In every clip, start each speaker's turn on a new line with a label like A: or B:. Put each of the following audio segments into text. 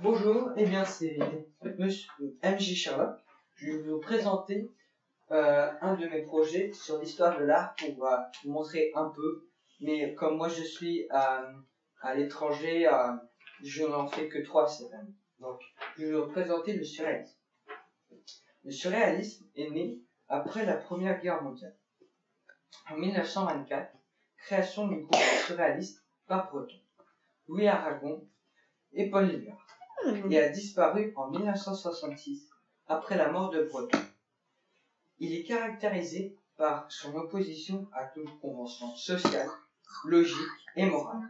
A: Bonjour, c'est Monsieur MJ Sherlock. Je vais vous présenter un de mes projets sur l'histoire de l'art pour vous montrer un peu. Mais comme moi je suis à l'étranger, je n'en fais que 3 cette année. Donc, je vais vous présenter le surréalisme. Le surréalisme est né après la Première Guerre mondiale. En 1924, création du groupe surréaliste par Breton, Louis Aragon et Paul Éluard, et a disparu en 1966 après la mort de Breton. Il est caractérisé par son opposition à toute convention sociale, logique et morale.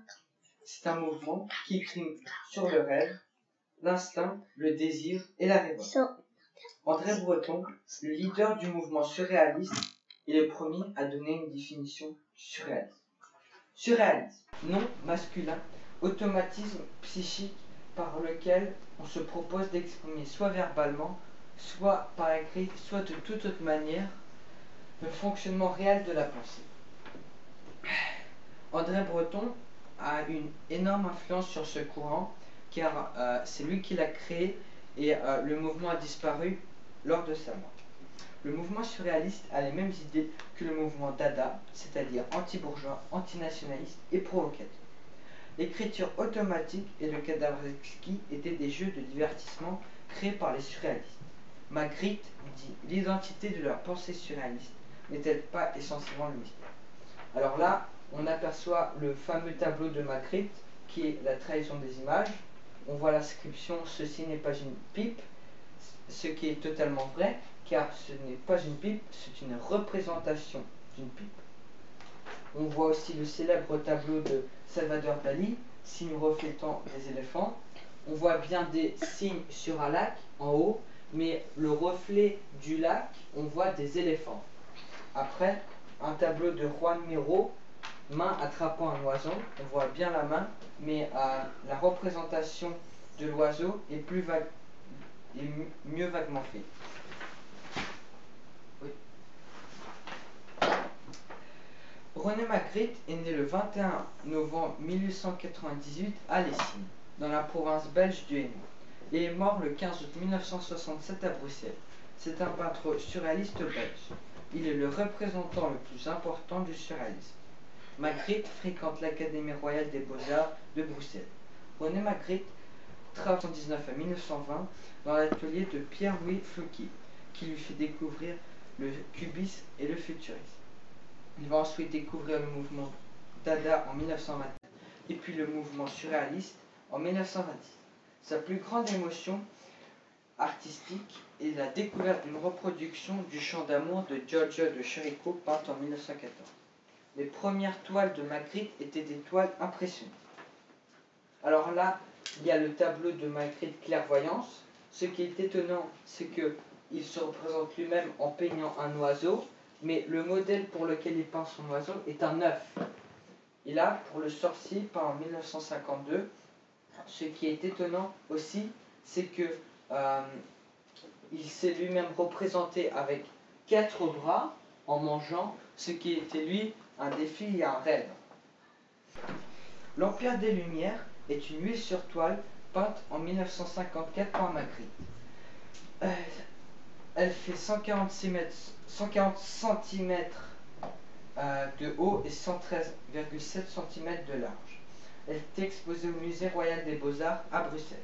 A: C'est un mouvement qui prime sur le rêve, l'instinct, le désir et la révolte. André Breton, le leader du mouvement surréaliste, est le premier à donner une définition du surréalisme. Surréalisme, nom masculin, automatisme psychique par lequel on se propose d'exprimer soit verbalement, soit par écrit, soit de toute autre manière, le fonctionnement réel de la pensée. André Breton a une énorme influence sur ce courant, car c'est lui qui l'a créé et le mouvement a disparu lors de sa mort. Le mouvement surréaliste a les mêmes idées que le mouvement Dada, c'est-à-dire anti-bourgeois, anti-nationaliste et provocateur. L'écriture automatique et le cadavre exquis étaient des jeux de divertissement créés par les surréalistes. Magritte dit « L'identité de leur pensée surréaliste n'est-elle pas essentiellement le mystère ?» Alors là, on aperçoit le fameux tableau de Magritte qui est la trahison des images. On voit l'inscription « Ceci n'est pas une pipe », ce qui est totalement vrai, car ce n'est pas une pipe, c'est une représentation d'une pipe. On voit aussi le célèbre tableau de Salvador Dali, signes reflétant des éléphants. On voit bien des signes sur un lac en haut, mais le reflet du lac, on voit des éléphants. Après, un tableau de Juan Miro, main attrapant un oiseau. On voit bien la main, mais la représentation de l'oiseau est plus vague et mieux vaguement faite. Oui. René Magritte est né le 21 novembre 1898 à Lessines, dans la province belge du Hainaut, et est mort le 15 août 1967 à Bruxelles. C'est un peintre surréaliste belge. Il est le représentant le plus important du surréalisme. Magritte fréquente l'Académie royale des beaux-arts de Bruxelles. René Magritte travaille de 1919 à 1920 dans l'atelier de Pierre-Louis Floquet, qui lui fait découvrir le cubisme et le futurisme. Il va ensuite découvrir le mouvement Dada en 1920 et puis le mouvement surréaliste en 1926. Sa plus grande émotion artistique est la découverte d'une reproduction du Chant d'amour de Giorgio de Chirico peinte en 1914. Les premières toiles de Magritte étaient des toiles impressionnantes. Alors là, il y a le tableau de Magritte Clairvoyance. Ce qui est étonnant, c'est qu'il se représente lui-même en peignant un oiseau, mais le modèle pour lequel il peint son oiseau est un œuf. Et là, pour le sorcier, peint en 1952, ce qui est étonnant aussi, c'est que il s'est lui-même représenté avec 4 bras en mangeant, ce qui était lui un défi et un rêve. L'Empire des Lumières est une huile sur toile peinte en 1954 par Magritte. Elle fait 140 cm de haut et 113,7 cm de large. Elle est exposée au Musée royal des beaux-arts à Bruxelles.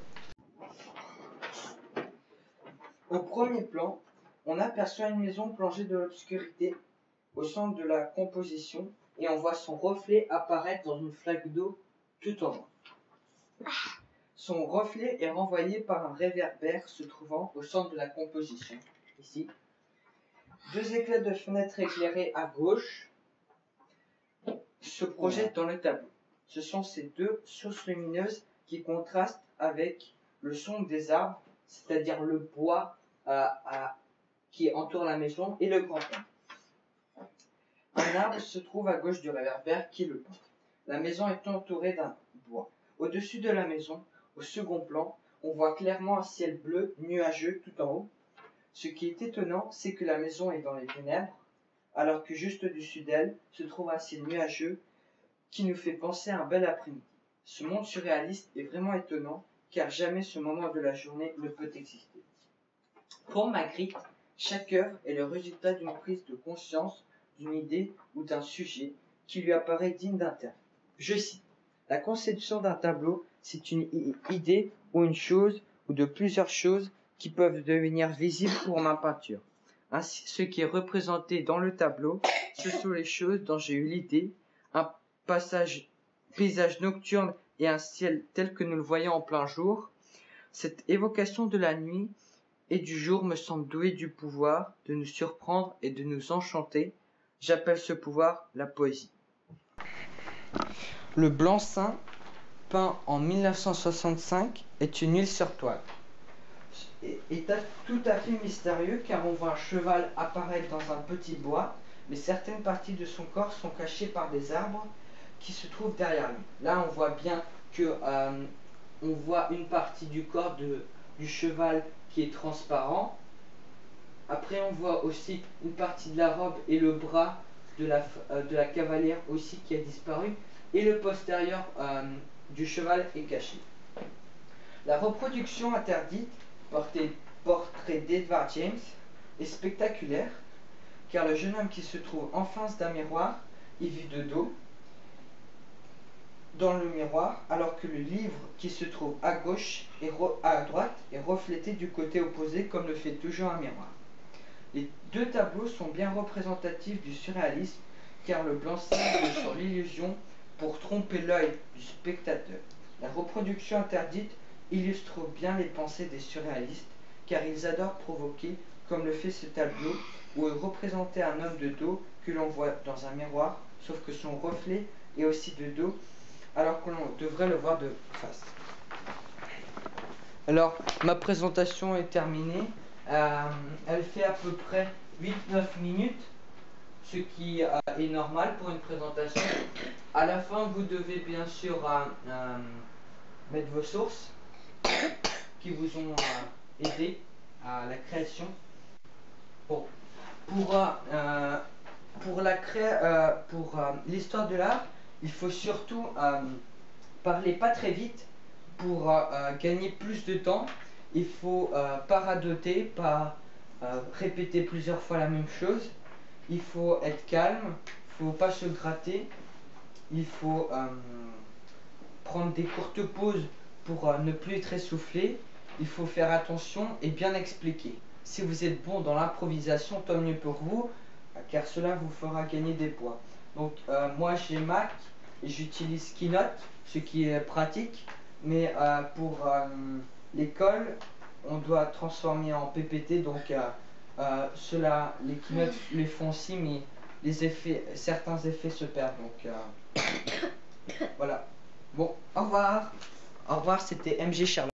A: Au premier plan, on aperçoit une maison plongée de l'obscurité au centre de la composition et on voit son reflet apparaître dans une flaque d'eau tout en haut. Son reflet est renvoyé par un réverbère se trouvant au centre de la composition, ici. 2 éclats de fenêtres éclairées à gauche se projettent dans le tableau. Ce sont ces 2 sources lumineuses qui contrastent avec le son des arbres, c'est-à-dire le bois qui entoure la maison et le grand pin. Un arbre se trouve à gauche du réverbère qui est le pin. La maison est entourée d'un bois. Au-dessus de la maison, au second plan, on voit clairement un ciel bleu nuageux tout en haut. Ce qui est étonnant, c'est que la maison est dans les ténèbres, alors que juste au-dessus d'elle se trouve un ciel nuageux qui nous fait penser à un bel après-midi. Ce monde surréaliste est vraiment étonnant, car jamais ce moment de la journée ne peut exister. Pour Magritte, chaque œuvre est le résultat d'une prise de conscience, d'une idée ou d'un sujet qui lui apparaît digne d'intérêt. Je cite: la conception d'un tableau, c'est une idée ou une chose ou de plusieurs choses qui peuvent devenir visibles pour ma peinture. Ainsi, ce qui est représenté dans le tableau, ce sont les choses dont j'ai eu l'idée, un paysage nocturne et un ciel tel que nous le voyons en plein jour. Cette évocation de la nuit et du jour me semble douée du pouvoir de nous surprendre et de nous enchanter. J'appelle ce pouvoir la poésie. Le Blanc-Seing, peint en 1965, est une huile sur toile. Est tout à fait mystérieux car on voit un cheval apparaître dans un petit bois, mais certaines parties de son corps sont cachées par des arbres qui se trouvent derrière lui. Là, on voit bien que on voit une partie du corps du cheval qui est transparent. Après, on voit aussi une partie de la robe et le bras de la cavalière aussi qui a disparu, et le postérieur du cheval est caché. La reproduction interdite, portrait d'Edward James, est spectaculaire, car le jeune homme qui se trouve en face d'un miroir est vu de dos dans le miroir, alors que le livre qui se trouve à gauche et à droite est reflété du côté opposé, comme le fait toujours un miroir. Les deux tableaux sont bien représentatifs du surréalisme, car le Blanc-Seing joue sur l'illusion pour tromper l'œil du spectateur. La reproduction interdite illustre bien les pensées des surréalistes, car ils adorent provoquer, comme le fait ce tableau, où il représentait un homme de dos que l'on voit dans un miroir, sauf que son reflet est aussi de dos, alors que l'on devrait le voir de face. Alors, ma présentation est terminée. Elle fait à peu près 8-9 minutes, ce qui est normal pour une présentation. À la fin, vous devez bien sûr mettre vos sources qui vous ont aidé à la création. Bon, pour l'histoire de l'art, il faut surtout parler pas très vite pour gagner plus de temps. Il faut pas radoter, pas répéter plusieurs fois la même chose. Il faut être calme, il faut pas se gratter. Il faut prendre des courtes pauses pour ne plus être essoufflé. Il faut faire attention et bien expliquer. Si vous êtes bon dans l'improvisation, tant mieux pour vous, car cela vous fera gagner des points. Donc moi j'ai Mac et j'utilise Keynote, ce qui est pratique, mais pour l'école, on doit transformer en PPT, donc les Keynote les font aussi, mais certains effets se perdent, donc voilà. Bon, au revoir. Au revoir, c'était MG Charlotte.